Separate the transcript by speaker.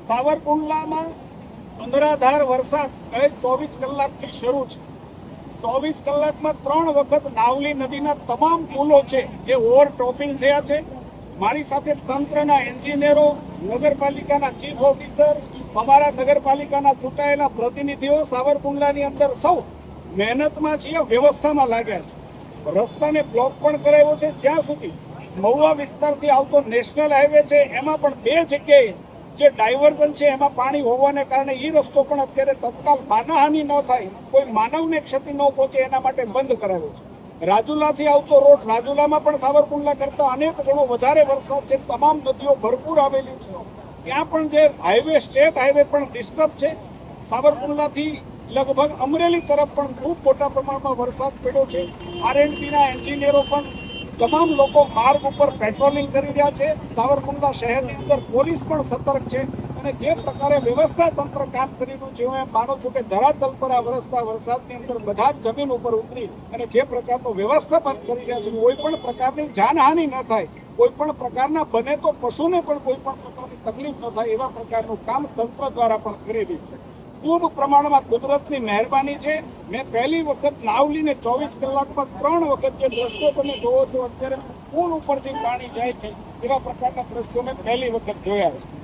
Speaker 1: સાવરકુંડલામાં અનરાધાર વરસાદ 24 કલાકથી શરૂ છે। 24 કલાકમાં 3 વખત નાવલી નદીના તમામ પુલો છે એ ઓવરટોપિંગ થયા છે। મારી સાથે તંત્રના એન્જિનિયરો, નગરપાલિકાના ચીફ ઓફિસર, અમારા નગરપાલિકાના ચૂંટાયેલા પ્રતિનિધિઓ સાવરકુંડલાની અંદર સૌ મહેનતમાં છીએ, વ્યવસ્થામાં લાગ્યા છે। રસ્તાને બ્લોક પણ કરાવ્યો છે। જ્યાં સુધી મહુવા વિસ્તારથી આવતો નેશનલ હાઈવે છે એમાં પણ 2 જગ્યાએ જે ડાયવર્ઝન છે એમાં પાણી હોવાને કારણે એ રસ્તો પણ અત્યારે તત્કાલ માનહાનિ ન થાય, કોઈ માનવને ક્ષતિ ન પહોંચે એના માટે બંધ કરાવ્યો છે। રાજુલાથી આવતો રોડ, રાજુલામાં પણ સાવરકુંડલા કરતા અનેક ગણો વધારે વરસાદ છે, તમામ નદીઓ ભરપૂર આવેલી છે, ત્યાં પણ જે હાઈવે, સ્ટેટ હાઈવે પણ ડિસ્ટર્બ છે। સાવરકુંડલાથી લગભગ અમરેલી તરફ પણ ખૂબ મોટા પ્રમાણમાં વરસાદ પડ્યો છે। આરએનબીના એન્જિનિયરો પણ તમામ લોકો માર્ગ ઉપર પેટ્રોલિંગ કરી રહ્યા છે। સાવરકુંડલા શહેરની અંદર પોલીસ પણ સતર્ક છે અને જે પ્રકારે વ્યવસ્થા તંત્ર કામ કરી રહ્યું છે, હું એમ માનું છું કે ધરાતલ પર આ વરસતા વરસાદની અંદર બધા જ જમીન ઉપર ઉતરી અને જે પ્રકારનું વ્યવસ્થાપન કરી રહ્યા છે, કોઈ પણ પ્રકારની જાનહાનિ ન થાય, કોઈ પણ પ્રકારના બને તો પશુને પણ કોઈ પણ પ્રકારની તકલીફ ન થાય એવા પ્રકારનું કામ તંત્ર દ્વારા પણ કરી રહ્યું છે। ખૂબ પ્રમાણમાં કુદરતની મહેરબાની છે। મેં પહેલી વખત નાવલીને 24 કલાકમાં 3 વખત જે દ્રશ્યો તમે જોવો છો, અત્યારે પુલ ઉપરથી પાણી જાય છે એવા પ્રકારના દ્રશ્યો મેં પહેલી વખત જોયા છે।